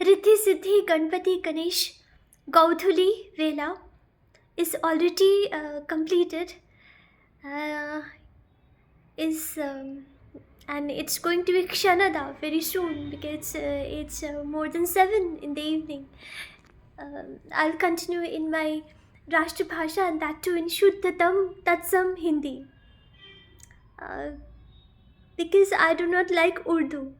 Riddhi Siddhi Ganpati Ganesh Gaudhuli Vela is already completed. Uh, is And it's going to be Kshanada very soon because it's more than 7 in the evening. I'll continue in my Rashtra Bhasha and that too in Shuddhatam Tatsam Hindi uh, because I do not like Urdu.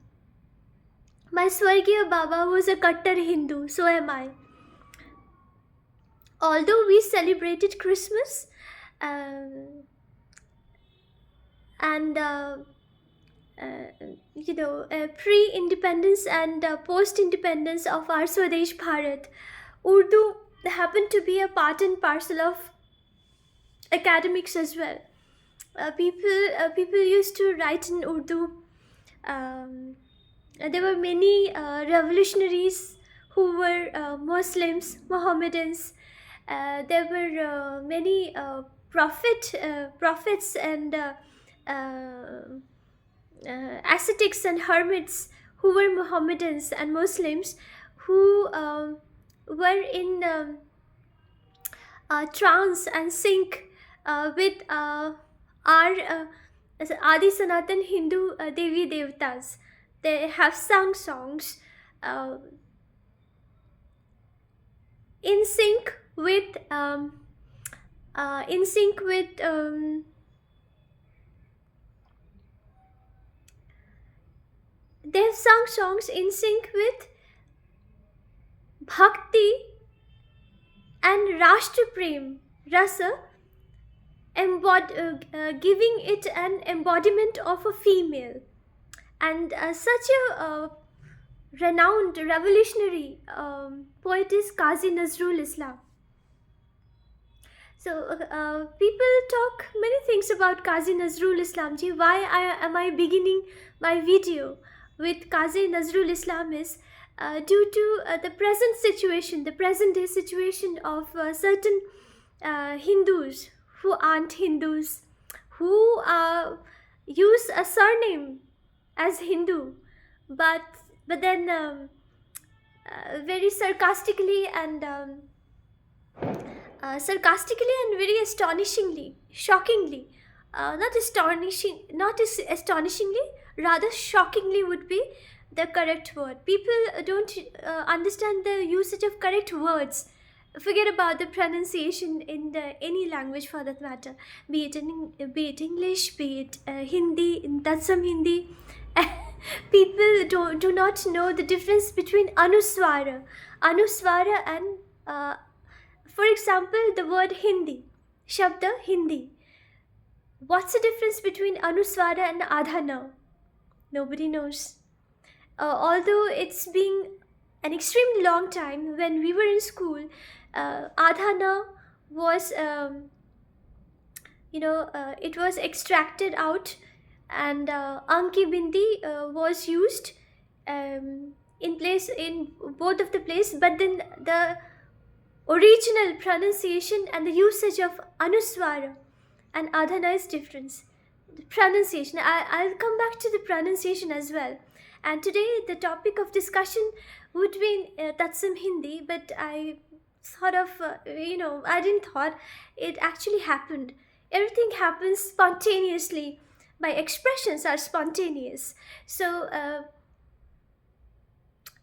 My Swargiya Baba was a Kattar Hindu, so am I. Although we celebrated Christmas um, and pre-independence and post-independence of our Swadesh Bharat, Urdu happened to be a part and parcel of academics as well. People used to write in Urdu. Um, there were many revolutionaries who were Muslims, Mohammedans. There were many prophets and uh, ascetics and hermits who were Mohammedans and Muslims who were in trance and sync with our Adi Sanatan Hindu Devi Devtas. They have sung songs uh, in sync with in sync with they have sung songs in sync with bhakti and rashtra prem rasa, giving it an embodiment of a female. And such a renowned revolutionary poet is Qazi Nazrul Islam. So people talk many things about Qazi Nazrul Islam ji. Am I beginning my video with Qazi Nazrul Islam is due to the present situation, the present day situation of certain Hindus who aren't Hindus, who use a surname as Hindu, but then very sarcastically and very astonishingly, shockingly, not as astonishingly, rather shockingly would be the correct word. People don't understand the usage of correct words. Forget about the pronunciation in any language for that matter, be it English, be it Hindi, in Tatsam Hindi. People do not know the difference between anuswara and for example, the word Hindi, Shabda Hindi. What's the difference between Anuswara and Adhana? Nobody knows. Although it's been an extremely long time, when we were in school, Adhana was, it was extracted out, and Anki Bindi was used in both of the place, but then the original pronunciation and the usage of anuswara and adhana is different. The pronunciation, I'll come back to the pronunciation as well. And today the topic of discussion would be in Tatsam Hindi, but I thought of, I didn't thought, it actually happened. Everything happens spontaneously. My expressions are spontaneous. So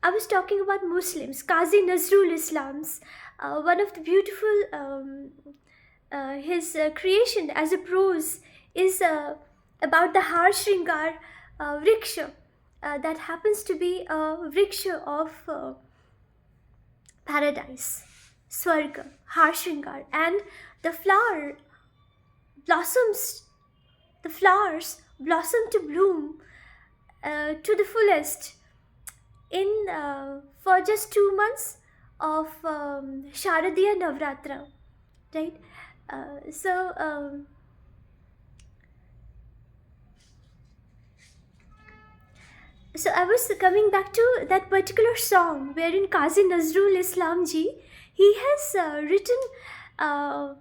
I was talking about Muslims, Qazi Nazrul Islam's one of the beautiful his creation as a prose is about the Har Shringar vriksha that happens to be a vriksha of paradise, Swarga, Har Shringar, and the blossoms, the flowers blossom to bloom to the fullest in for just 2 months of Sharadiya Navratra, right? So I was coming back to that particular song wherein Qazi Nazrul Islam ji, he has written a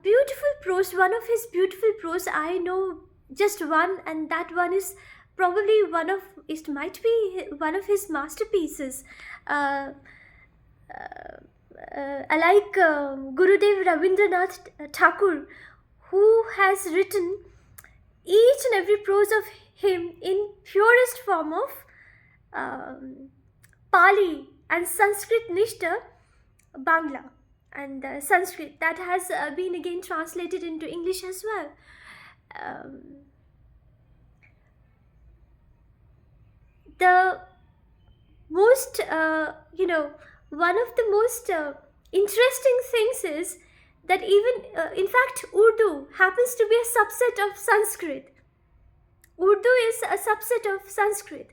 beautiful prose, one of his beautiful prose. I know just one, and that one is probably one of it might be one of his masterpieces. Uh, like Gurudev Rabindranath Thakur, who has written each and every prose of him in purest form of Pali and Sanskrit Nishta Bangla and Sanskrit that has been again translated into English as well. Um, the most, one of the most interesting things is that even, in fact, Urdu happens to be a subset of Sanskrit. Urdu is a subset of Sanskrit.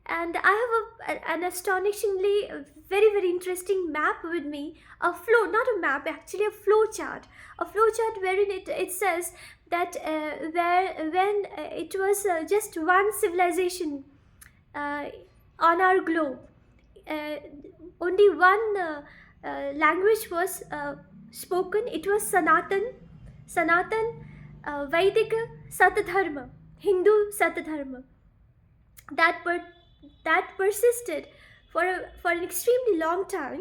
And I have an astonishingly very, very interesting map with me. A flow, not a map, actually a flow chart. A flow chart wherein it says that when it was just one civilization on our globe, only one language was spoken. It was Sanatan, Vedic Satadharma, Hindu Satadharma. That persisted for an extremely long time,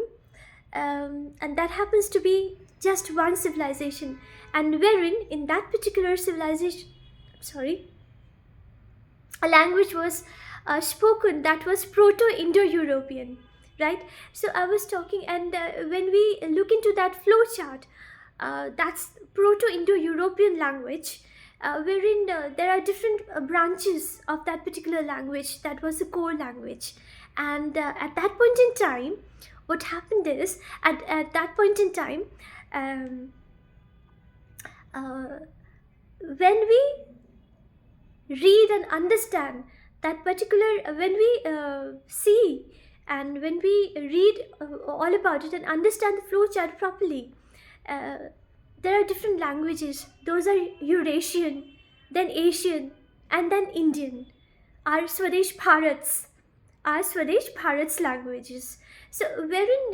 and that happens to be just one civilization, and wherein in that particular civilization, a language was spoken that was Proto-Indo-European, right? So I was talking, and when we look into that flow chart, that's Proto-Indo-European language, wherein there are different branches of that particular language that was the core language. And at that point in time, what happened is, at that point in time, when we read and understand that particular, when we see and when we read all about it and understand the flow chart properly, there are different languages. Those are Eurasian, then Asian, and then Indian. Our Swadesh Bharat's languages. So wherein,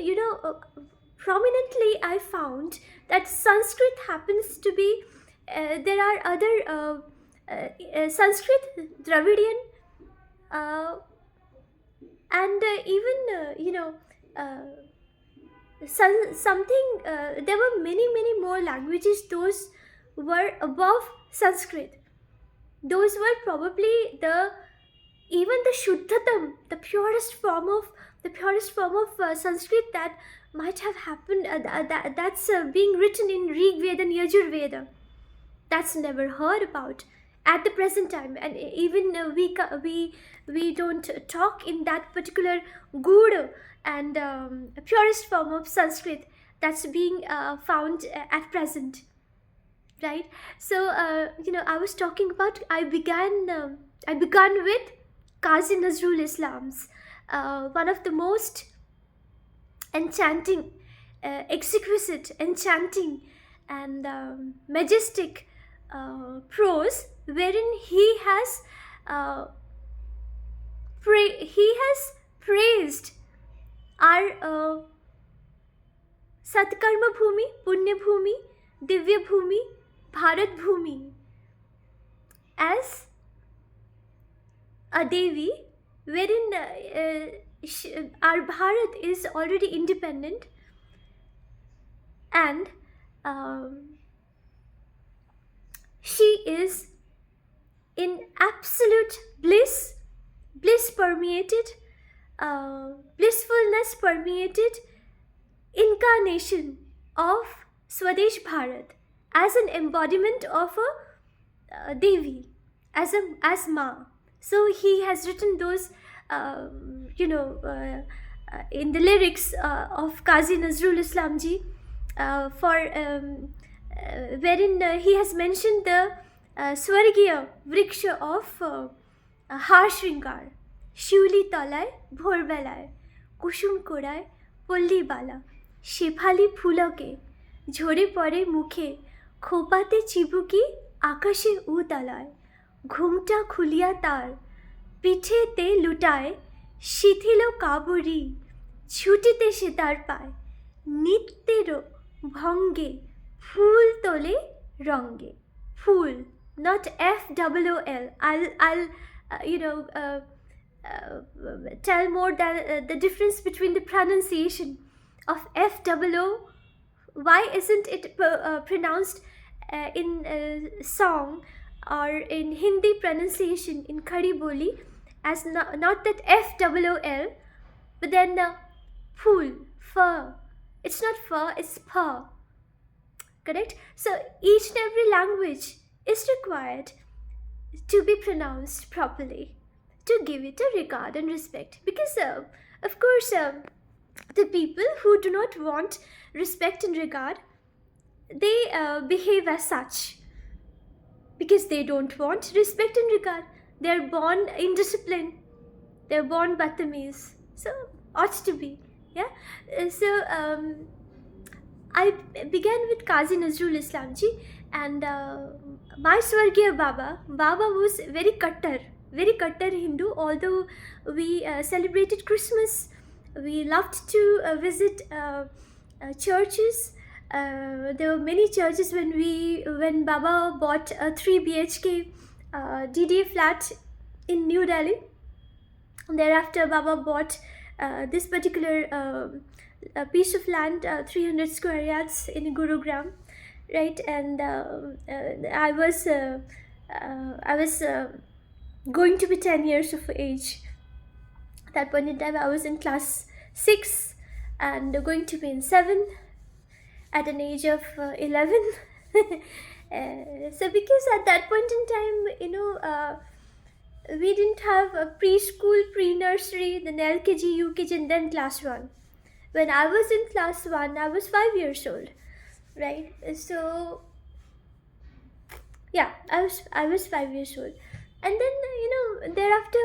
prominently I found that Sanskrit happens to be, there are other Sanskrit, Dravidian, and even there were many more languages. Those were above Sanskrit. Those were probably even the Shuddhatam, the purest form of Sanskrit that might have happened. That's being written in Rig Veda and Yajur Veda. That's never heard about at the present time, and even we don't talk in that particular Gud and purest form of Sanskrit that's being found at present, right? So I was talking about, I began with Qazi Nazrul Islam's one of the most enchanting, exquisite, enchanting, and majestic prose, wherein he has praised our Satkarma Bhumi, Punya Bhumi, Divya Bhumi, Bharat Bhumi as a Devi, wherein our Bharat is already independent, and she is in absolute bliss permeated, blissfulness permeated incarnation of Swadesh Bharat as an embodiment of a Devi, as Ma. So he has written those, in the lyrics of Qazi Nazrul Islam ji, wherein he has mentioned the Swargiya Vriksha of Harshringar, Shiuli Talay, Bhorbelay, Kushum Koray, Polli Bala, Shephali Phulake, Jhore Pore Mukhe, Khopate Chibuki, Akashe Utalay, ঘুমটা খুলিয়া তার পিঠেতে লুটায় শিথিল কাবরি ছুটিতে সে তার পায় নিত্যের ভঙ্গে ফুল তোলে রঙ্গে ফুল not FOOL. I'll tell more than the difference between the pronunciation of FOO. Why isn't it pronounced in song or in Hindi pronunciation in Khadi Boli as not that FOOL, but then fool, fur. It's not fur, it's pur. Correct? So each and every language is required to be pronounced properly, to give it a regard and respect. Because, of course, the people who do not want respect and regard, they behave as such because they don't want respect and regard. They're born indisciplined, they're born Batamis. So, ought to be. Yeah? So, I began with Qazi Nazrul Islam ji, and my Swargiya Baba was very Kattar Hindu. Although we celebrated Christmas, we loved to visit churches. There were many churches when Baba bought a 3 BHK DDA flat in New Delhi. Thereafter, Baba bought this particular a piece of land, 300 square yards in Gurugram, right? And I was going to be 10 years of age. At that point in time, I was in class 6 and going to be in 7 at an age of 11. So because at that point in time, we didn't have a preschool, pre-nursery, then LKG, UKG, and then class 1. When I was in class 1, I was 5 years old, right? So, yeah, I was 5 years old, and then thereafter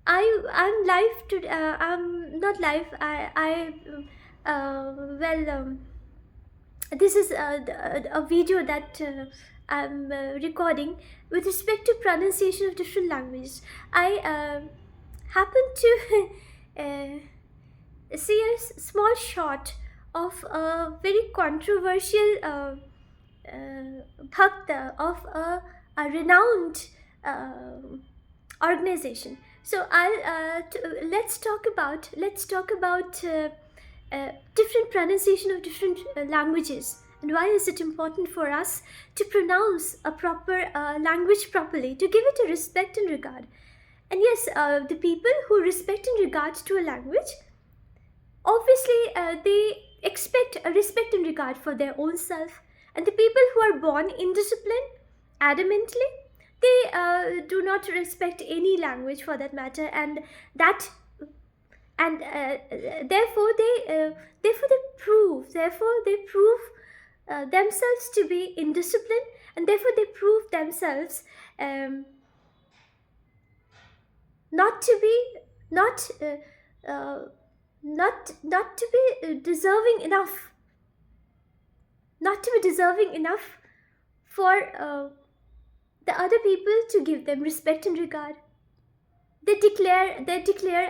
I'm live to I'm not live. This is a video that I'm recording with respect to pronunciation of different languages. I happened to see a small shot of a very controversial bhakta of a renowned organization. So let's talk about different pronunciation of different languages, and why is it important for us to pronounce a proper language properly, to give it a respect and regard. And yes, the people who respect and regard to a language, obviously they expect a respect and regard for their own self. And the people who are born indisciplined, adamantly, they do not respect any language for that matter, and therefore they prove themselves to be indisciplined, and therefore they prove themselves not to be deserving enough, for the other people to give them respect and regard. They declare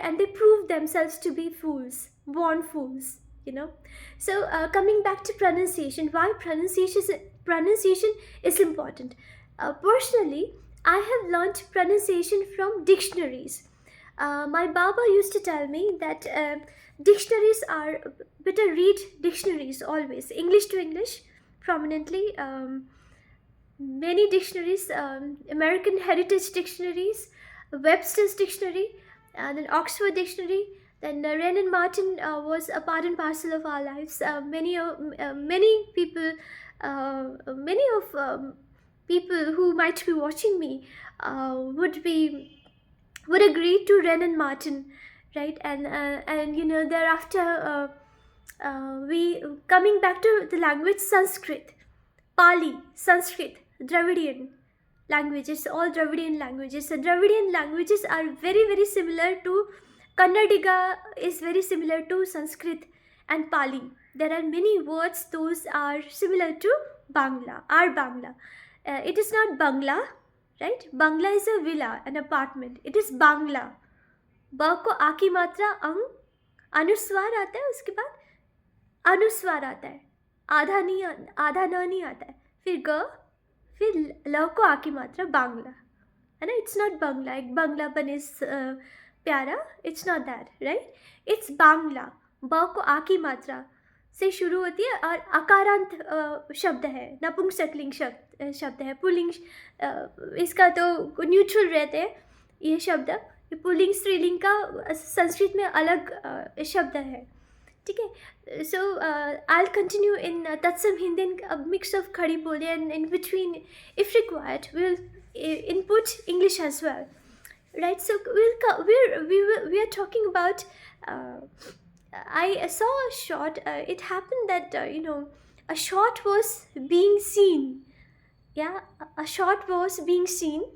and they prove themselves to be fools, born fools, So coming back to pronunciation, why pronunciation is important. Personally, I have learned pronunciation from dictionaries. My Baba used to tell me that dictionaries are better. Read dictionaries always, English to English prominently. Many dictionaries, American Heritage Dictionaries, Webster's Dictionary, and then Oxford Dictionary. Then Wren and Martin was a part and parcel of our lives. Many people who might be watching me would agree to Wren and Martin, right? And thereafter we coming back to the language Sanskrit, Pali, Sanskrit, Dravidian languages, all Dravidian languages. The Dravidian languages are very, very similar to Kannadiga, is very similar to Sanskrit and Pali. There are many words those are similar to Bangla, our Bangla. It is not Bangla, right? Bangla is a villa, an apartment. It is Bangla. ब को आ की मात्रा अंग, अनुस्वार आता है, उसके बाद अनुस्वार आता है, आधा न नहीं आता है, फिर ग, फिर ल को आ की मात्रा, बांग्ला, है ना. इट्स नॉट बंगला, एक बांग्लापन इज प्यारा, it's not that, right. It's Bangla. ब को आ की मात्रा से शुरू होती है और अकारांत शब्द है, नपुंसकलिंग शब्द है. पुल्लिंग इसका तो न्यूट्रल रहते हैं ये शब्द. ये पुल्लिंग स्त्रीलिंग का संस्कृत में अलग शब्द है, ठीक है. सो आई कंटिन्यू इन तत्सम हिंदी, मिक्स ऑफ खड़ी बोली, and in between if required will input English as well, right? So we are talking about. I saw a shot. It happened that a shot was being seen. Yeah, a shot was being seen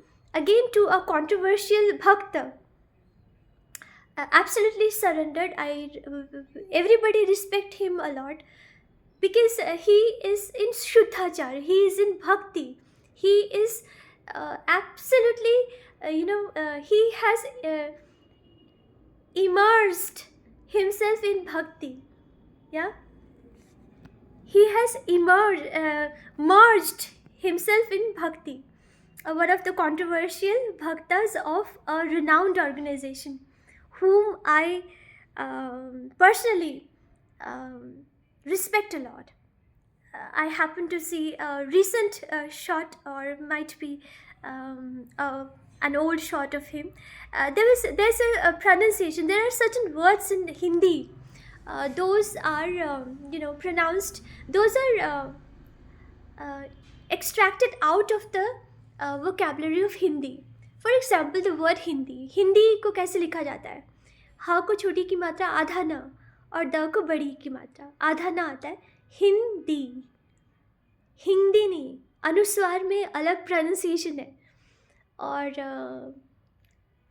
again to a controversial bhakta. Absolutely surrendered. Everybody respect him a lot because he is in Shuddhachar. He is in bhakti. He is absolutely, he has immersed himself in bhakti. Yeah, he has merged himself in bhakti. One of the controversial bhaktas of a renowned organization, whom I personally respect a lot. I happened to see a recent shot, or might be an old shot of him. There's a pronunciation. There are certain words in Hindi. Those are pronounced. Those are extracted out of the vocabulary of Hindi. For example, the word Hindi. Hindi को कैसे लिखा जाता है? हा को छोटी की मात्रा आधा न, और द को बड़ी की मात्रा आधा न आता है. हिंदी. हिंदी नहीं, अनुस्वार में अलग प्रोनाउंसिएशन है और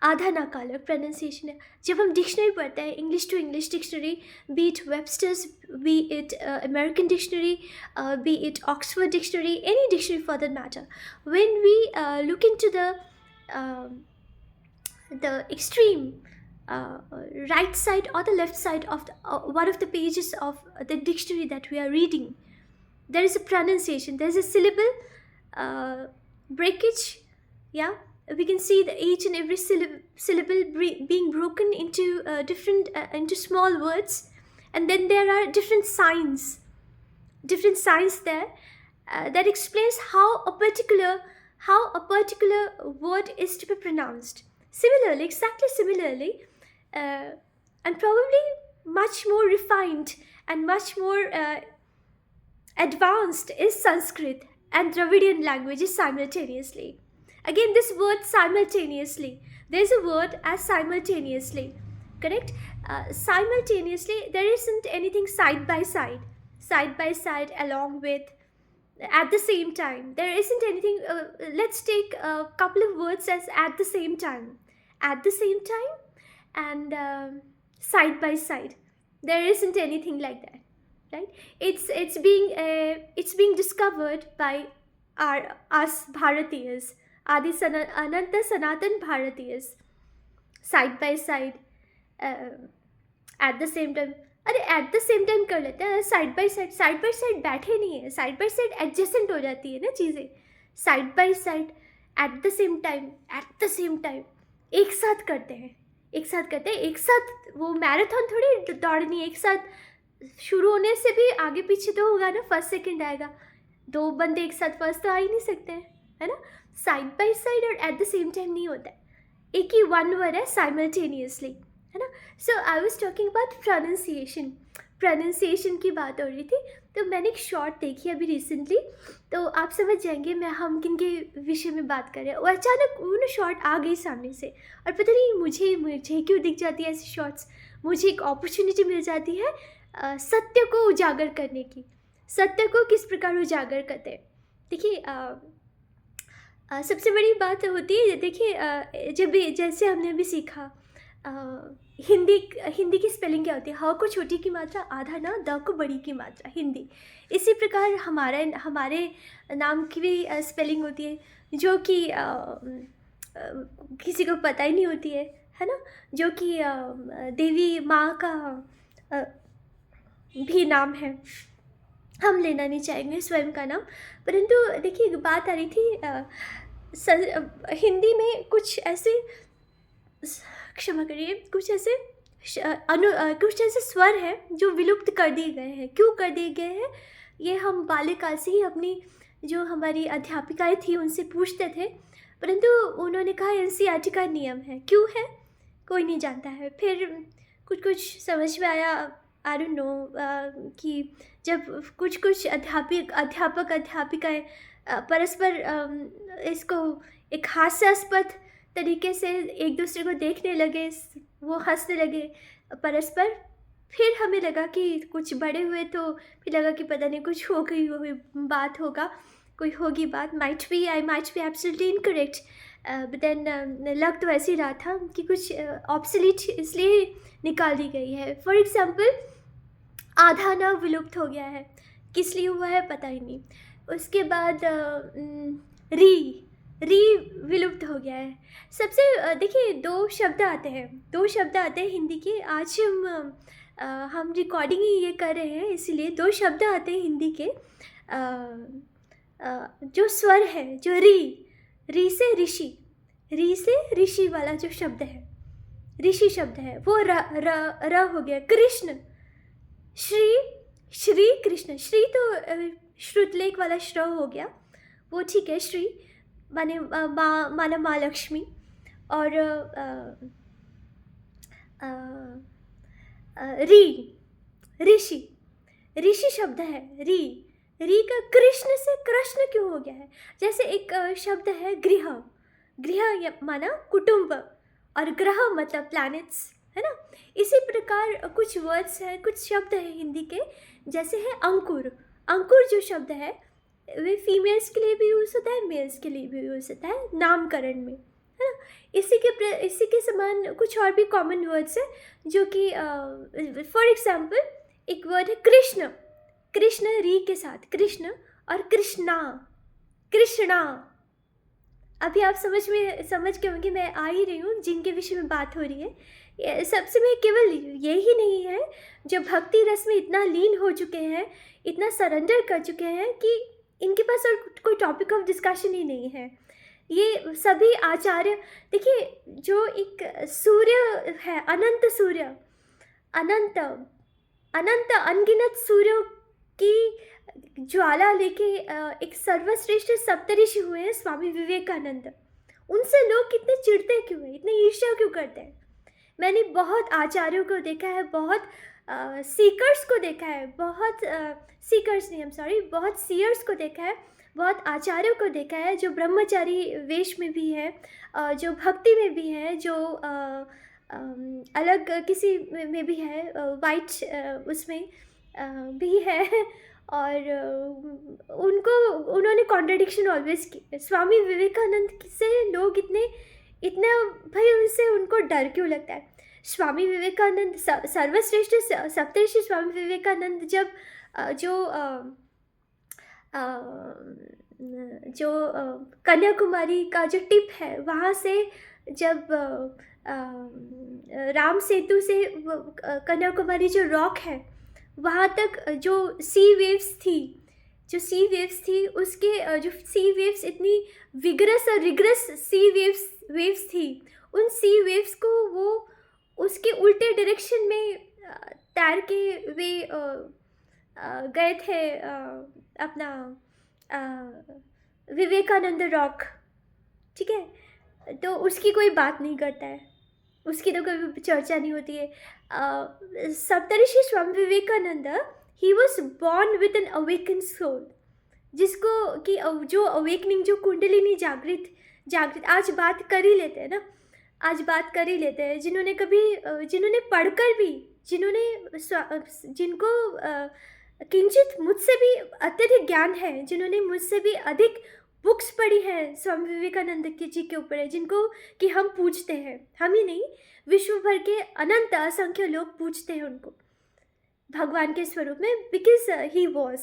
आधा ना का अलग प्रोनाउंसिएशन है. जब हम डिक्शनरी पढ़ते हैं, English to English dictionary, be it Webster's, be it American dictionary, be it Oxford dictionary, any dictionary for that matter, when we look into the extreme right side or the left side of one of the pages of the dictionary that we are reading, there is a pronunciation, there is a syllable breakage. Yeah, we can see each and every syllable being broken into different into small words, and then there are different signs there that explains how a particular word is to be pronounced. Similarly, exactly similarly, and probably much more refined and much more advanced is Sanskrit and Dravidian languages simultaneously. Again, this word simultaneously, there's a word as simultaneously, correct? Simultaneously, there isn't anything side by side, along with, at the same time. There isn't anything. Let's take a couple of words as at the same time, and side by side. There isn't anything like that, right? It's being discovered by us Bharatiyas, Ananta Sanatan Bharatiyas, side by side, at the same time. अरे eight the same time कर लेते हैं. Side by side बैठे नहीं है, side by side adjacent हो जाती है ना चीज़ें. Side by side, eight the same time, एक साथ करते हैं. एक साथ वो मैराथन थोड़ी दौड़नी है. एक साथ शुरू होने से भी आगे पीछे तो होगा ना, फर्स्ट सेकंड आएगा. दो बंदे एक साथ फर्स्ट तो आ ही नहीं सकते हैं, है ना. साइड बाय साइड और एट द सेम टाइम नहीं होता है. एक ही वन वर्ड है, साइमल्टेनियसली, है ना. So I was talking about pronunciation की बात हो रही थी. तो मैंने एक शॉर्ट देखी अभी रिसेंटली, तो आप समझ जाएंगे मैं हम किन के विषय में बात कर रहे हैं. और अचानक वो ना शॉर्ट आ गई सामने से, और पता नहीं मुझे क्यों दिख जाती है ऐसी शॉर्ट्स. मुझे एक अपॉर्चुनिटी मिल जाती है सत्य को उजागर करने की. सत्य को किस प्रकार उजागर करते हैं. देखिए, सबसे बड़ी बात होती है, देखिए जब भी जैसे हमने अभी सीखा, हिंदी की स्पेलिंग क्या होती है. ह को छोटी की मात्रा आधा ना, द को बड़ी की मात्रा हिंदी. इसी प्रकार हमारे नाम की भी स्पेलिंग होती है, जो कि किसी को पता ही नहीं होती है ना. जो कि देवी माँ का भी नाम है. हम लेना नहीं चाहेंगे स्वयं का नाम, परंतु देखिए बात आ रही थी हिंदी में कुछ ऐसे, क्षमा करिए, कुछ ऐसे कुछ ऐसे स्वर हैं जो विलुप्त कर दिए गए हैं। क्यों कर दिए गए हैं, ये हम बाल्यकाल से ही अपनी जो हमारी अध्यापिकाएं थी उनसे पूछते थे, परंतु उन्होंने कहा एनसीईआरटी का नियम है। क्यों है कोई नहीं जानता है। फिर कुछ कुछ समझ में आया, आई डोंट नो, कि जब कुछ कुछ अध्यापक अध्यापिकाएं परस्पर इसको एक हास्यास्पद तरीके से एक दूसरे को देखने लगे, वो हंसने लगे परस्पर, फिर हमें लगा कि कुछ बड़े हुए तो फिर लगा कि पता नहीं कुछ हो गई हुई बात होगा, कोई होगी बात, might be, I might be absolutely incorrect, but then लग तो ऐसे ही रहा था कि कुछ ऑब्सोलीट इसलिए निकाल दी गई है। फॉर एग्जाम्पल आधा ना विलुप्त हो गया है, किस लिए हुआ है पता ही नहीं। उसके बाद री विलुप्त हो गया है। सबसे देखिए दो शब्द आते हैं हिंदी के। आज हम रिकॉर्डिंग ही ये कर रहे हैं, इसीलिए दो शब्द आते हैं हिंदी के, जो स्वर है, जो री से ऋषि वाला जो शब्द है, ऋषि शब्द है, वो र हो गया। कृष्ण, श्री कृष्ण, श्री तो श्रुतलेख वाला श्र हो गया, वो ठीक है। श्री माने माना माँ लक्ष्मी। और ऋषि शब्द है। री का कृष्ण से कृष्ण क्यों हो गया है? जैसे एक शब्द है गृह माना कुटुंब, और ग्रह मतलब प्लैनेट्स, है ना। इसी प्रकार कुछ वर्ड्स हैं, कुछ शब्द हैं हिंदी के, जैसे है अंकुर जो शब्द है वे फीमेल्स के लिए भी यूज़ होता है, मेल्स के लिए भी यूज़ होता है नामकरण में, है ना। इसी के समान कुछ और भी कॉमन वर्ड्स हैं जो कि फॉर एग्जाम्पल एक वर्ड है कृष्ण री के साथ, कृष्ण और कृष्णा। अभी आप समझ गए होंगे मैं आ ही रही हूँ जिनके विषय में बात हो रही है। सबसे में केवल यही नहीं है, जो भक्ति रस में इतना लीन हो चुके हैं, इतना सरेंडर कर चुके हैं कि इनके पास और कोई टॉपिक ऑफ डिस्कशन ही नहीं है। ये सभी आचार्य, देखिए जो एक सूर्य है, अनंत सूर्य, अनंत अनगिनत सूर्यों की ज्वाला लेके एक सर्वश्रेष्ठ सप्तऋषि हुए हैं स्वामी विवेकानंद। उनसे लोग कितने चिढ़ते क्यों हैं, इतने ईर्ष्या क्यों करते हैं? मैंने बहुत आचार्यों को देखा है, बहुत सीकर्स को देखा है, बहुत सीयर्स को देखा है, बहुत आचार्यों को देखा है जो ब्रह्मचारी वेश में भी है, जो भक्ति में भी है, जो अलग किसी में भी है, वाइट उसमें भी है, और उन्होंने कॉन्ट्रडिक्शन ऑलवेज की। स्वामी विवेकानंद से लोग इतना भाई उनसे उनको डर क्यों लगता है? स्वामी विवेकानंद सर्वश्रेष्ठ सप्तऋषि स्वामी विवेकानंद जब जो कन्याकुमारी का जो टिप है वहाँ से जब राम सेतु से कन्याकुमारी जो रॉक है वहाँ तक जो सी वेव्स थी उसके जो सी वेव्स इतनी विगरस और रिगरस सी वेव्स थी, उन सी वेव्स को वो उसके उल्टे डायरेक्शन में तैर के वे गए थे अपना विवेकानंद रॉक, ठीक है। तो उसकी कोई बात नहीं करता है, उसकी तो कभी चर्चा नहीं होती है। सप्तऋषि Swami Vivekananda, he was born with an awaken soul, जिसको कि जो अवेकनिंग, जो कुंडलिनी जागृत आज बात कर ही लेते हैं ना, जिन्होंने पढ़कर भी, जिनको किंचित मुझसे भी अत्यधिक ज्ञान है, जिन्होंने मुझसे भी अधिक बुक्स पढ़ी हैं स्वामी विवेकानंद जी के ऊपर है, जिनको कि हम पूछते हैं, हम ही नहीं विश्व भर के अनंत असंख्य लोग पूछते हैं उनको भगवान के स्वरूप में, बिकॉज ही वॉज।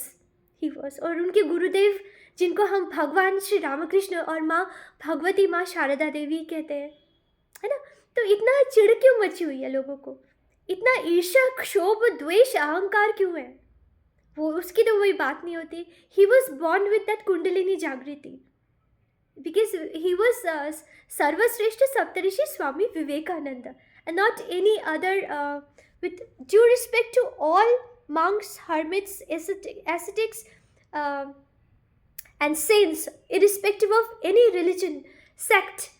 और उनके गुरुदेव जिनको हम भगवान श्री रामकृष्ण और माँ भगवती, माँ शारदा देवी कहते हैं, है ना। तो इतना चिढ़ क्यों मची हुई है लोगों को, इतना ईर्ष्या, क्षोभ, द्वेष, अहंकार क्यों है? वो उसकी तो वही बात नहीं होती। ही was born with that kundalini जागृति, because he was Sarvasreshta Saptarishi Swami Vivekananda, and not any other. With due respect to all monks, hermits, ascetics, uh, and saints, irrespective of any religion, sect,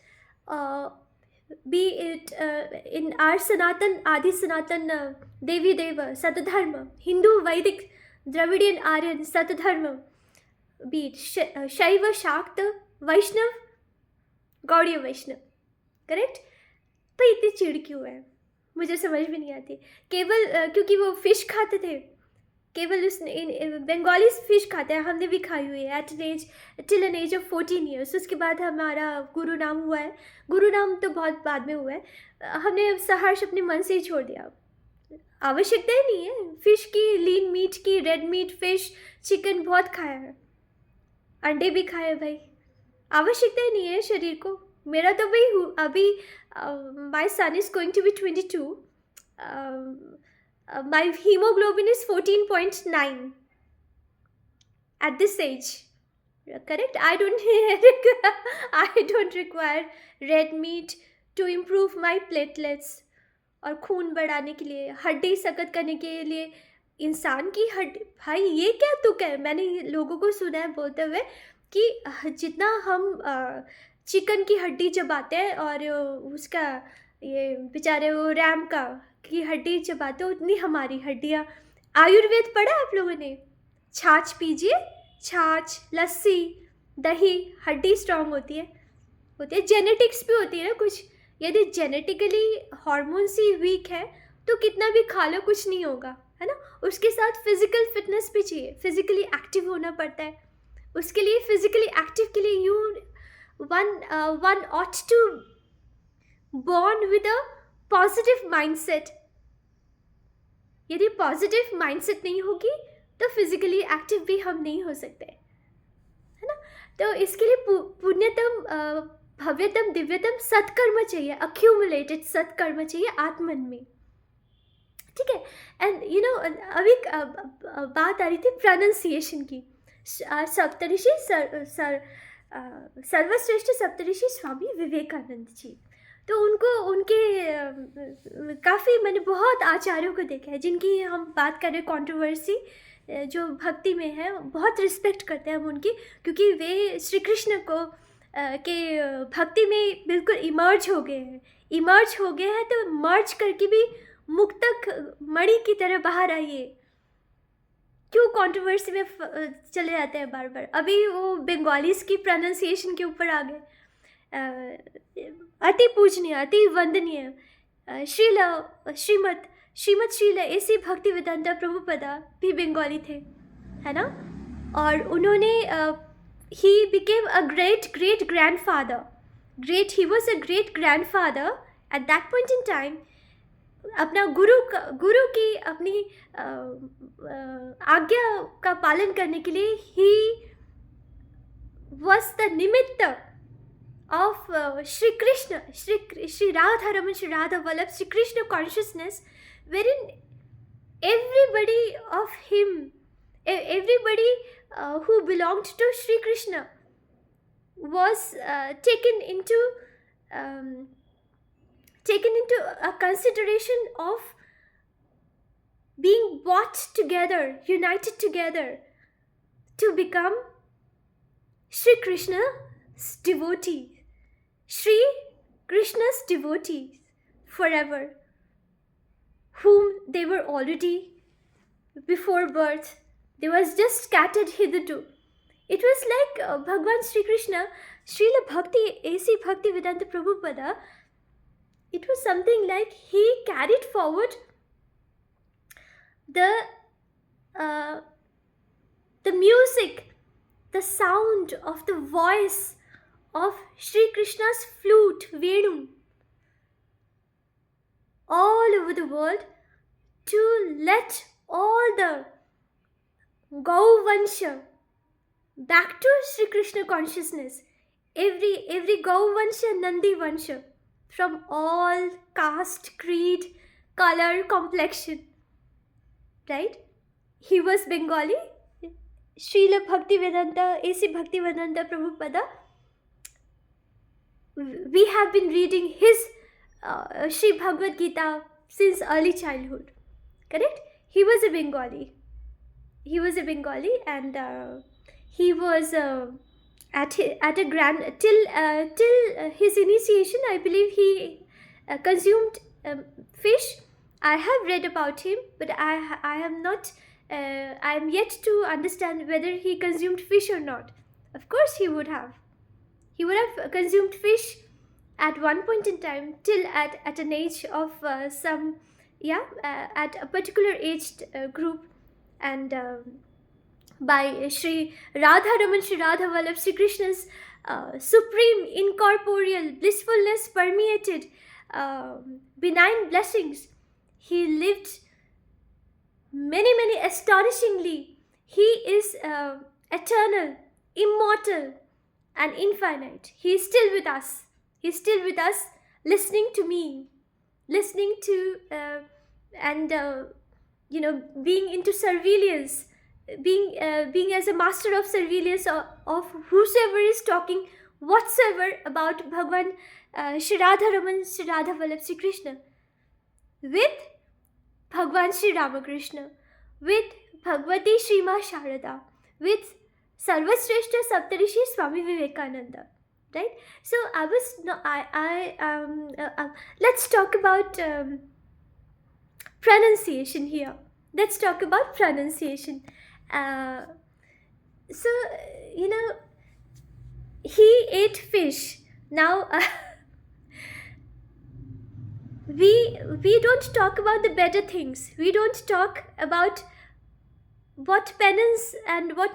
uh, be it in our Sanatan, Adi Sanatan, Devi Deva, Satadharma, Hindu, Vedic, Dravidian, Aryan, Satadharma, be it Shaiva, Shakta, Vaishnav, Gaudiya Vaishnav, correct. भाई इतनी चिड़ क्यों है, मुझे समझ में नहीं आती। केवल क्योंकि वो फिश खाते थे, केवल उस बंगाली फिश खाते हैं, हमने भी खाई हुई है till an age of 14 years. उसके बाद हमारा गुरु नाम हुआ है, गुरु नाम तो बहुत बाद में हुआ है, हमने सहर्ष अपने मन से ही छोड़ दिया। आवश्यकता ही नहीं है फिश की, लीन मीट की, रेड मीट, फिश, चिकन बहुत खाया है, अंडे भी खाए भाई, आवश्यकता ही नहीं है शरीर को। मेरा तो भाई अभी my son is going to be 22, my haemoglobin is 14.9 at this age, correct? I don't require red meat to improve my platelets, और खून बढ़ाने के लिए, हड्डी सख्त करने के लिए इंसान की हड्डी। भाई ये क्या तुक है, मैंने लोगों को सुना है बोलते हुए कि जितना हम चिकन की हड्डी चबाते हैं और उसका ये बेचारे वो रैम का की हड्डी चबाते हैं, उतनी हमारी हड्डियाँ। आयुर्वेद पढ़ा आप लोगों ने? छाछ पीजिए, छाछ, लस्सी, दही, हड्डी स्ट्रांग होती है। जेनेटिक्स भी होती है ना कुछ। यदि जेनेटिकली हार्मोन्स ही वीक है तो कितना भी खा लो कुछ नहीं होगा, है ना। उसके साथ फिजिकल फिटनेस भी चाहिए, फिजिकली एक्टिव होना पड़ता है। उसके लिए फिजिकली एक्टिव के लिए one ought to born with a positive mindset. यदि पॉजिटिव माइंडसेट नहीं होगी तो फिजिकली एक्टिव भी हम नहीं हो सकते, है ना। तो इसके लिए पुण्यतम, भव्यतम, दिव्यतम सत्कर्म चाहिए, अक्यूमुलेटेड सत्कर्म चाहिए आत्मन में, ठीक है। एंड यू नो अभी बात आ रही थी प्रोनाउंसिएशन की। सप्तऋषि सर्वश्रेष्ठ सप्तऋषि स्वामी विवेकानंद जी, तो उनके काफ़ी मैंने बहुत आचार्यों को देखा है जिनकी हम बात कर रहे, कंट्रोवर्सी जो भक्ति में है, बहुत रिस्पेक्ट करते हैं हम उनकी, क्योंकि वे श्री कृष्ण को के भक्ति में बिल्कुल इमर्ज हो गए हैं। तो मर्ज करके भी मुक्तक मणि की तरह बाहर आइए। क्यों कंट्रोवर्सी में चले जाते हैं बार बार? अभी वो बंगालीज की प्रोनाउंसिएशन के ऊपर आ गए। अति पूजनीय, अति वंदनीय श्रीमत श्रील ऐसी भक्ति वेदांता प्रभुपदा भी बंगाली थे, है ना। और उन्होंने he became a great grandfather. He was a great grandfather at that point in time. अपना गुरु की अपनी आज्ञा का पालन करने के लिए he was the निमित्त of Shri Krishna, Shri Radha Raman, Shri Radha Vallabh, Shri Krishna consciousness, wherein everybody who belonged to Shri Krishna was taken into a consideration of being brought together, united together to become Shri Krishna's devotees, Shri Krishna's devotees forever, whom they were already before birth. They was just scattered hitherto. It was like Bhagwan Shri Krishna, Srila Bhakti, A.C. Bhakti Vedanta Prabhupada, it was something like he carried forward the music, the sound of the voice of Shri Krishna's flute, Venu, all over the world, to let all the Gauvansha back to Shri Krishna consciousness. Every Gauvansha, Nandi Vansha, from all caste, creed, color, complexion, right? He was Bengali. Srila Bhakti Vedanta, A.C. Bhakti Vedanta Prabhupada we have been reading his Sri Bhagavad Gita since early childhood. Correct? He was a Bengali. And he was at a grand till his initiation. I believe he consumed fish. I have read about him, but I have not. I am yet to understand whether he consumed fish or not. Of course, he would have. He would have consumed fish at one point in time, till at an age of at a particular aged group, and by Sri Radha Sri Radha Vallabh, Sri Krishna's supreme incorporeal blissfulness permeated benign blessings, he lived many astonishingly. He is eternal, immortal, and infinite. He is still with us. He's still with us, listening to me, listening to and being into surveillance, being as a master of surveillance of whosoever is talking whatsoever about Bhagwan Sri Radha Sri Radha Vallabh Sri Krishna, with Bhagwan Sri Ramakrishna, with Bhagavati Sri Ma Sharada, with Sarvashreshta Saptarishi Swami Vivekananda. Right? So I was no let's talk about pronunciation here. Let's talk about pronunciation. So he ate fish. Now we don't talk about the better things. We don't talk about what penance and what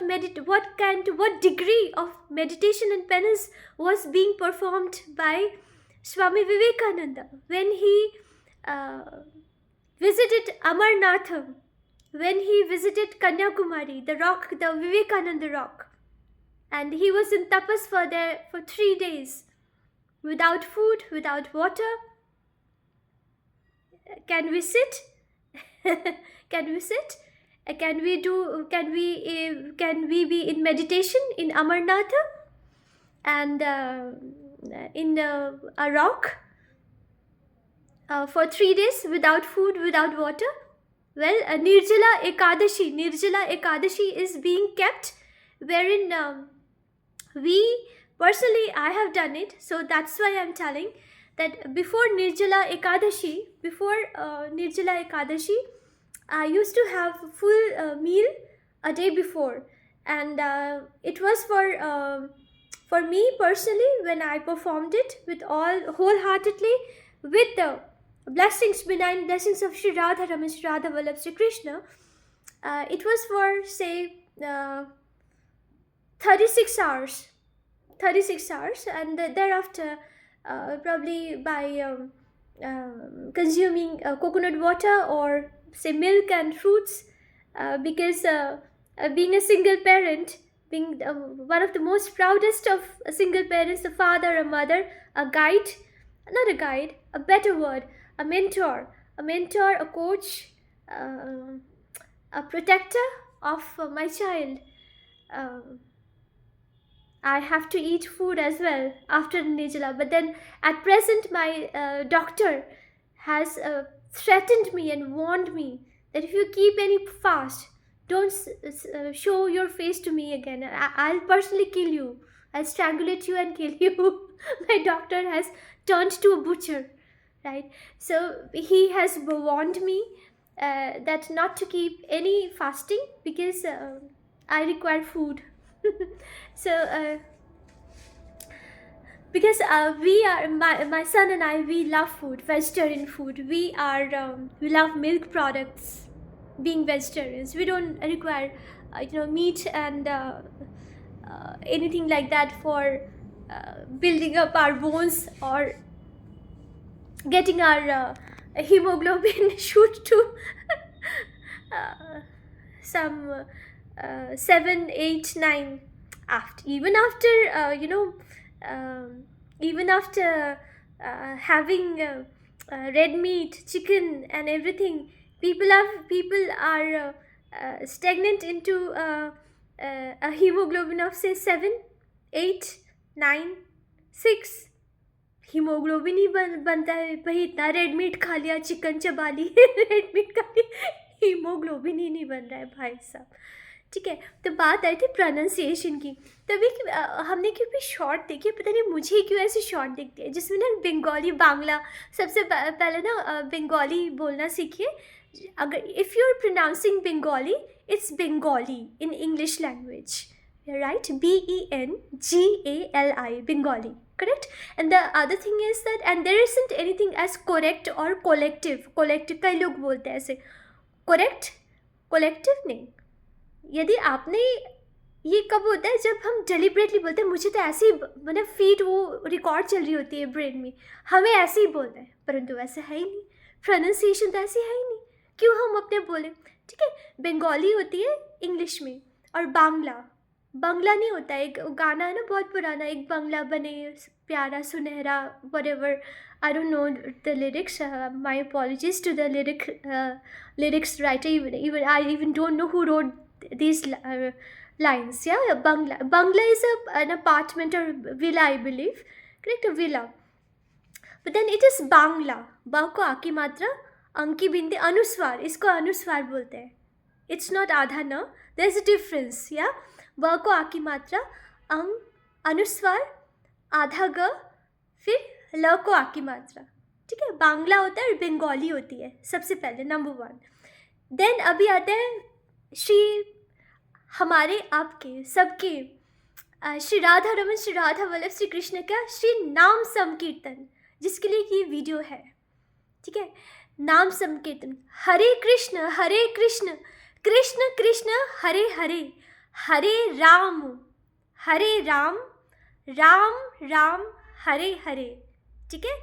degree of meditation and penance was being performed by Swami Vivekananda when he visited Amarnatham, when he visited Kanyakumari, the rock, the Vivekananda rock, and he was in tapas for 3 days, without food, without water. Can we sit? Can we sit? Can we be in meditation in Amarnatha and in a rock for 3 days without food, without water? Well, Nirjala Ekadashi is being kept, wherein I have done it, so that's why I'm telling that before Nirjala Ekadashi, I used to have full meal a day before, and it was for me personally, when I performed it with all wholeheartedly, with the benign blessings of Sri Radha Sri Radha Vallabh Sri Krishna. It was for say 36 hours, and thereafter probably by consuming coconut water or say milk and fruits, because being a single parent, being one of the most proudest of single parents, a father, a mother, a better word, a mentor, a coach, a protector of my child. I have to eat food as well after Nirjala, but then at present my doctor has threatened me and warned me that if you keep any fast, don't show your face to me again. I'll personally kill you. I'll strangulate you and kill you. My doctor has turned to a butcher, right? So he has warned me that not to keep any fasting because I require food. So because my son and I, we love food, vegetarian food. We love milk products, being vegetarians. We don't require meat and anything like that for building up our bones or getting our hemoglobin shoot to some 7, 8, 9. Even after having red meat, chicken, and everything, people are stagnant into a hemoglobin of say 7, 8, 9, 6. Haemoglobin ही बनता है भाई, इतना red meat खा लिया, chicken चबा ली red meat खा ली, haemoglobin ही नहीं बन रहा है भाई साहब। ठीक है, तो बात आई थी प्रोनाउंसिएशन की। तभी हमने क्यों भी शॉर्ट देखी, पता नहीं मुझे क्यों ऐसे शॉर्ट दिखती है जिसमें ना बंगाली, बांग्ला, सबसे पहले ना बंगाली बोलना सीखिए। अगर if you are pronouncing Bengali, it's Bengali in English language, right? BENGALI, Bengali, correct? And the other thing is that, and there isn't anything as correct or collective. Collective कई लोग बोलते हैं ऐसे, correct, collective नहीं। यदि आपने, ये कब होता है जब हम डेलिबरेटली बोलते हैं, मुझे तो ऐसे ही मतलब फीट वो रिकॉर्ड चल रही होती है ब्रेन में, हमें ऐसे ही बोलना है, परंतु ऐसा है ही नहीं, प्रोनाउंसिएशन तो ऐसी है ही नहीं, क्यों हम अपने बोले। ठीक है, बंगाली होती है इंग्लिश में, और बांग्ला नहीं होता है। एक गाना है ना बहुत पुराना, एक बांग्ला बने प्यारा सुनहरा, whatever, I don't know the lyrics, my apologies to the lyrics writer, even I even don't know who wrote these lines. Yeah, Bangla is an apartment or villa, I believe, correct, a villa, but then it is Bangla। बा को आकी मात्रा, अंकी बिंदी, अनुस्वार, इसको अनुस्वार बोलते हैं। It's not आधा न, there is a difference, yeah। ब को आकी मात्रा, अंग, अनुस्वार, आधा ग, फिर ल को आकी मात्रा। ठीक है, बांग्ला होता है और बंगाली होती है सबसे पहले, नंबर 1। देन अभी आते हैं श्री, हमारे आपके सबके श्री राधा रमन, श्री राधा वल्लभ, श्री कृष्ण का श्री नाम संकीर्तन, जिसके लिए ये वीडियो है। ठीक है, नाम संकीर्तन, हरे कृष्ण कृष्ण कृष्ण हरे हरे, हरे राम राम राम हरे हरे। ठीक है,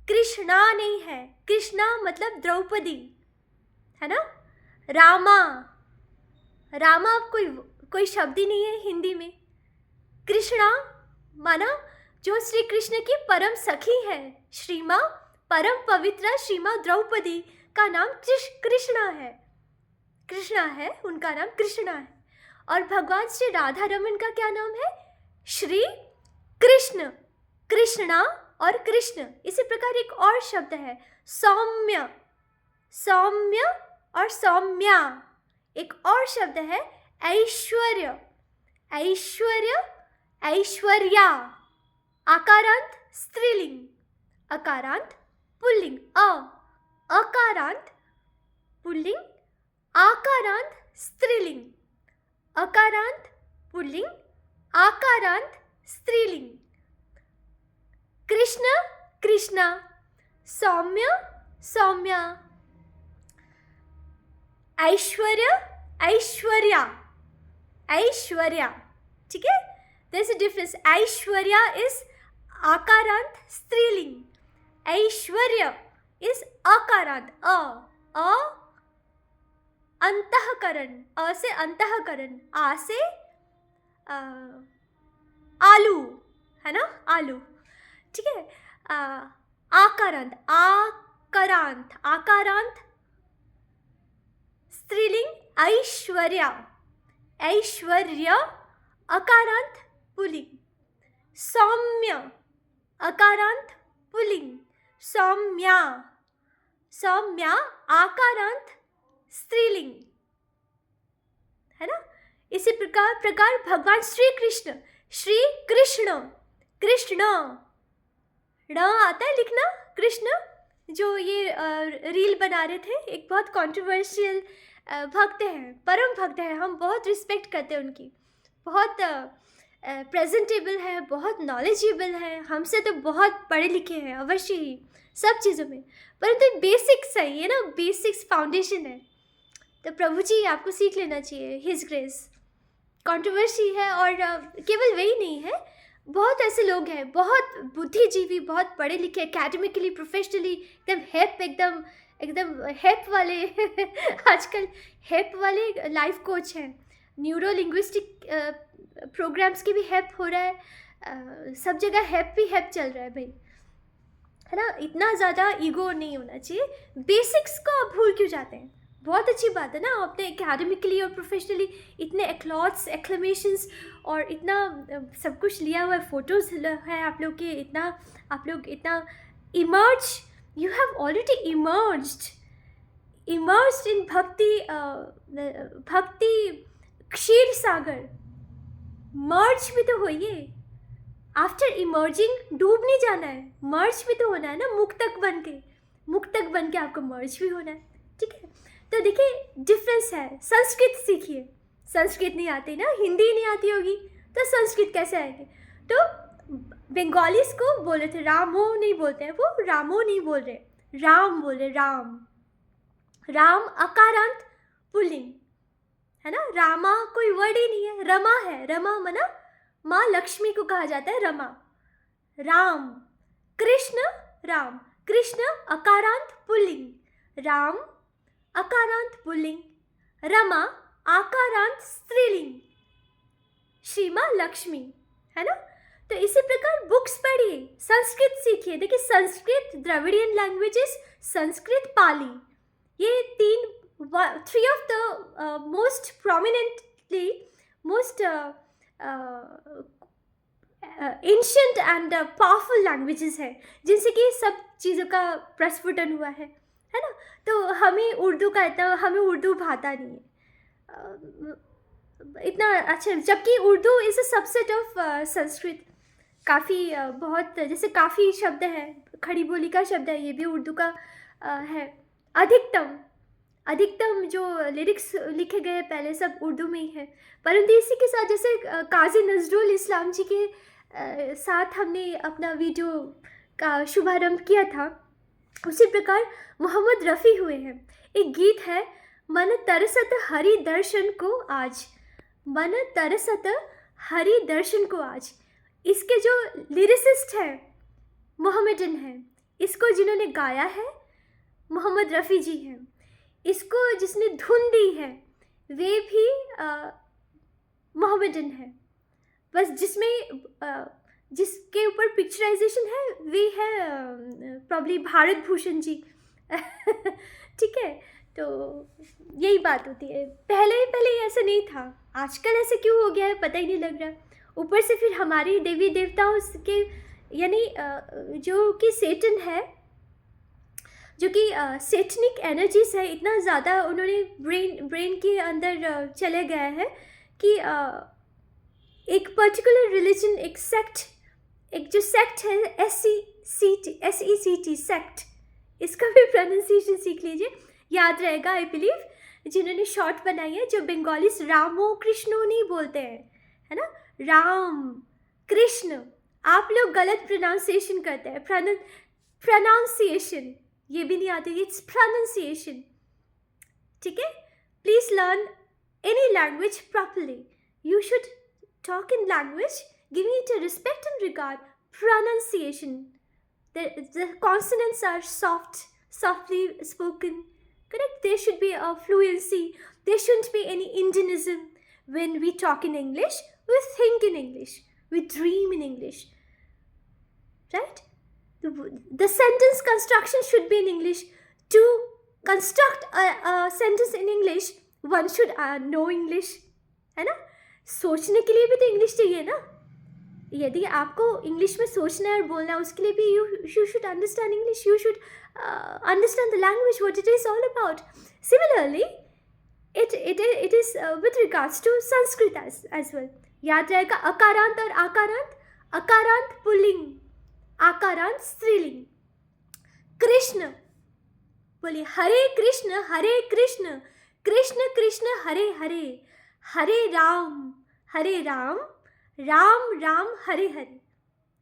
कृष्णा नहीं है, कृष्णा मतलब द्रौपदी है ना, रामा कोई शब्द ही नहीं है हिंदी में। कृष्णा माना जो श्री कृष्ण की परम सखी है, श्रीमा, परम पवित्र श्रीमा द्रौपदी का नाम कृष्णा है, उनका नाम कृष्णा है। और भगवान श्री राधा रमन का क्या नाम है? श्री कृष्ण, कृष्णा और कृष्ण। इसी प्रकार एक और शब्द है सौम्य और सौम्या। एक और शब्द है ऐश्वर्य, ऐश्वर्या। आकारांत स्त्रीलिंग, अकारांत पुल्लिंग, अकारांत पुल्लिंग, आकारांत स्त्रीलिंग, अकारांत पुल्लिंग, आकारांत स्त्रीलिंग। कृष्ण कृष्णा, सौम्य सौम्या, ऐश्वर्य ऐश्वर्या। ठीक है, there is a difference. Aishwarya is आकारांत स्त्रीलिंग, ऐश्वर्य इज अकारांत, अंतःकरण, अ से अंतःकरण, आ से आलू है ना, आलू। ठीक है, आकारांत, आकारांत स्त्रीलिंग ऐश्वर्या, अकारांत पुल्लिंग। सौम्य, अकारांत पुल्लिंग, सौम्या, आकारांत स्त्रीलिंग है ना। इसी प्रकार भगवान श्री कृष्ण, कृष्ण ण आता है लिखना, कृष्ण। जो ये रील बना रहे थे, एक बहुत कंट्रोवर्शियल भक्त हैं, परम भक्त हैं, हम बहुत रिस्पेक्ट करते हैं उनकी। बहुत प्रेजेंटेबल है, बहुत नॉलेजेबल है, हमसे तो बहुत पढ़े लिखे हैं अवश्य ही सब चीज़ों में, परंतु बेसिक्स है ये ना, बेसिक्स फाउंडेशन है। तो प्रभु जी आपको सीख लेना चाहिए, हिज ग्रेस। कंट्रोवर्सी है, और केवल वही नहीं है, बहुत ऐसे लोग हैं, बहुत बुद्धिजीवी, बहुत पढ़े लिखे, एकेडमिकली, प्रोफेशनली एकदम हेप वाले आजकल हेप वाले लाइफ कोच हैं, न्यूरो लिंग्विस्टिक प्रोग्राम्स की भी हेप हो रहा है, सब जगह हेप चल रहा है भाई, है ना। इतना ज़्यादा ईगो नहीं होना चाहिए। बेसिक्स को आप भूल क्यों जाते हैं? बहुत अच्छी बात है ना, आपने एकेडमिकली और प्रोफेशनली इतने एक्लॉट्स एक्लेमेशंस और इतना सब कुछ लिया हुआ है, फोटोज़ है आप लोग के, इतना आप लोग इतना emerge, you have already emerged in भक्ति क्षीर सागर। मर्ज भी तो होइए, आफ्टर इमर्जिंग डूब नहीं जाना है, मर्ज भी तो होना है ना, मुक्तक बन के आपको मर्ज भी होना है, ठीक है। तो देखिए डिफरेंस है, संस्कृत सीखिए, संस्कृत नहीं आती ना, हिंदी नहीं आती होगी तो संस्कृत कैसे आएगी। तो बंगालीज को बोल रहे थे रामो नहीं बोलते हैं, वो रामो नहीं बोल रहे, राम बोल रहे, राम अकारांत पुल्लिंग है ना, रामा कोई वर्ड ही नहीं है, रमा है, रमा मना माँ लक्ष्मी को कहा जाता है रमा। राम कृष्ण, राम कृष्ण अकारांत पुल्लिंग, राम अकारांत पुल्लिंग, रमा आकारांत स्त्रीलिंग, श्री माँ लक्ष्मी, है ना। तो इसी प्रकार बुक्स पढ़िए, संस्कृत सीखिए। देखिए संस्कृत, द्रविडियन लैंग्वेजेस, संस्कृत, पाली, ये three of the most prominently most ancient and powerful languages है, जिनसे कि सब चीज़ों का प्रस्फुटन हुआ है ना। तो हमें उर्दू का इतना, हमें उर्दू भाता नहीं है इतना अच्छा, जबकि Urdu is a subset of Sanskrit. काफ़ी बहुत, जैसे काफ़ी शब्द है, खड़ी बोली का शब्द है, ये भी उर्दू का है। अधिकतम जो लिरिक्स लिखे गए पहले सब उर्दू में ही है, परंतु इसी के साथ जैसे काजी नजरुल इस्लाम जी के साथ हमने अपना वीडियो का शुभारंभ किया था, उसी प्रकार मोहम्मद रफ़ी हुए हैं। एक गीत है, मन तरसत हरि दर्शन को आज, मन तरसत हरि दर्शन को आज। इसके जो लिरिसिस्ट हैं मोहम्मदन हैं, इसको जिन्होंने गाया है मोहम्मद रफ़ी जी हैं, इसको जिसने धुन दी है वे भी मोहम्मदन है। बस जिसके ऊपर पिक्चराइजेशन है वे है प्रॉब्ली भारत भूषण जी ठीक है। तो यही बात होती है, पहले ऐसा नहीं था, आजकल ऐसे क्यों हो गया है पता ही नहीं लग रहा। ऊपर से फिर हमारी देवी देवताओं के, यानी जो कि सेटन है, जो कि सेटनिक एनर्जीज है, इतना ज़्यादा उन्होंने ब्रेन के अंदर चले गया है कि एक पर्टिकुलर रिलीजन, एक सेक्ट, एक जो सेक्ट है SECT सेक्ट, इसका भी प्रोनाउंसिएशन सीख लीजिए, याद रहेगा आई बिलीव। जिन्होंने शॉर्ट बनाई है, जो बंगालीस रामो कृष्णो नहीं बोलते हैं, है ना, राम कृष्ण, आप लोग गलत प्रोनाउंसिएशन करते हैं, प्रोनाउंसिएशन ये भी नहीं आती, इट्स प्रोनाउंसिएशन, ठीक है। Please learn any language properly, you should talk in language giving it a respect and regard. Pronunciation, the consonants are softly spoken, correct. There should be a fluency, there shouldn't be any Indianism. When we talk in English, we think in English, we dream in English, right. The sentence construction should be in English. To construct a sentence in English, one should know English, है ना। सोचने के लिए भी तो English चाहिए ना, यदि आपको इंग्लिश में सोचना है और बोलना है, उसके लिए भी you should understand English, you should understand the language what it is all about. Similarly it is with regards to Sanskrit as well। याद रहेगा अकारांत और आकारांत, अकारांत पुल्लिंग, आकारांत स्त्रीलिंग। कृष्ण बोलिए, हरे कृष्ण कृष्ण कृष्ण हरे हरे, हरे राम राम राम हरे हरे,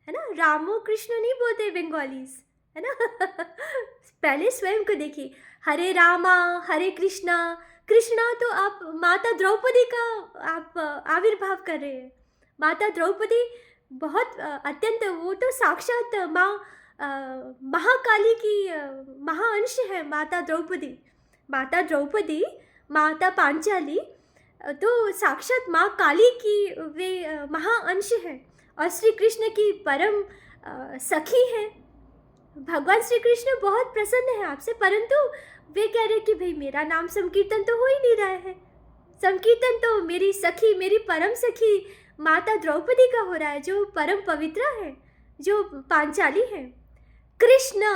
है ना। रामो कृष्ण नहीं बोलते बंगालीज, है ना पहले स्वयं को देखिए, हरे रामा हरे कृष्णा, कृष्णा तो आप माता द्रौपदी का आप आविर्भाव कर रहे हैं। माता द्रौपदी बहुत अत्यंत, वो तो साक्षात माँ महाकाली की महाअंश है माता द्रौपदी। माता पांचाली तो साक्षात माँ काली की वे महाअंश हैं, और श्री कृष्ण की परम सखी हैं, भगवान श्री कृष्ण बहुत प्रसन्न है आपसे, परंतु वे कह रहे कि भाई मेरा नाम संकीर्तन तो हो ही नहीं रहा है। संकीर्तन तो मेरी सखी, मेरी परम सखी माता द्रौपदी का हो रहा है, जो परम पवित्र है, जो पांचाली है। कृष्ण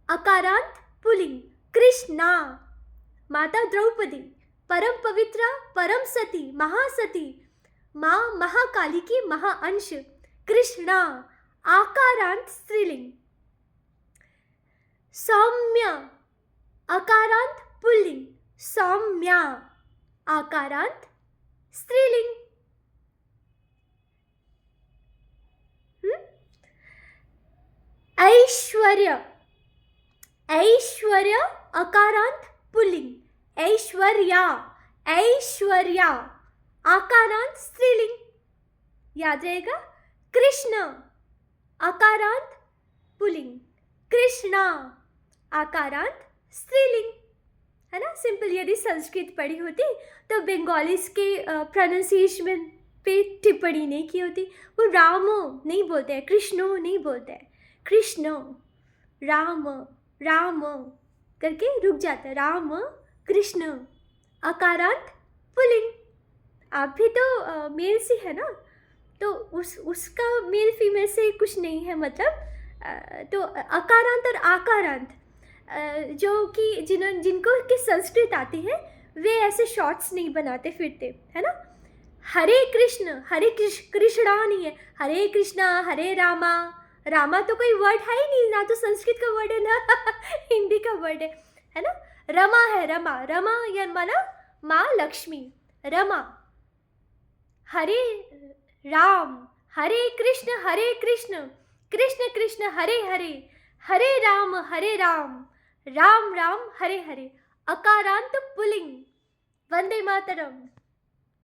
अकारांत पुलिंग, कृष्णा, माता द्रौपदी परम पवित्रा, परम सती, महासती, माँ महाकाली की महाअंश। कृष्णा आकारांत स्त्रीलिंग। सौम्य अकारांत पुल्लिंग, सौम्या आकारांत स्त्रीलिंग। ऐश्वर्य, ऐश्वर्य अकारांत पुल्लिंग, ऐश्वर्या, ऐश्वर्या आकारांत स्त्रीलिंग। याद रहेगा। कृष्ण आकारांत पुल्लिंग, कृष्णा आकारांत स्त्रीलिंग, है ना। सिंपल। यदि संस्कृत पढ़ी होती तो बंगालीज के प्रोनाउंसिएशन पे टिप्पणी नहीं की होती। वो रामो नहीं बोलते हैं, कृष्णो नहीं बोलते हैं, कृष्ण राम राम करके रुक जाता है। राम कृष्ण अकारांत पुल्लिंग। आप भी तो मेल से है ना, तो उसका मेल फीमेल से कुछ नहीं है मतलब। तो अकारांत और आकारांत जो कि जिनको की संस्कृत आती है वे ऐसे शॉर्ट्स नहीं बनाते फिरते, है ना। हरे कृष्ण, हरे कृष्णा नहीं है, हरे कृष्णा हरे रामा। रामा तो कोई वर्ड है ही नहीं, ना तो संस्कृत का वर्ड है ना हिंदी का वर्ड है ना। रमा है, रमा, रमा या माना माँ लक्ष्मी, रमा। हरे राम, हरे कृष्ण कृष्ण कृष्ण हरे हरे, हरे राम राम राम हरे हरे। अकारांत पुल्लिंग। वंदे मातरम।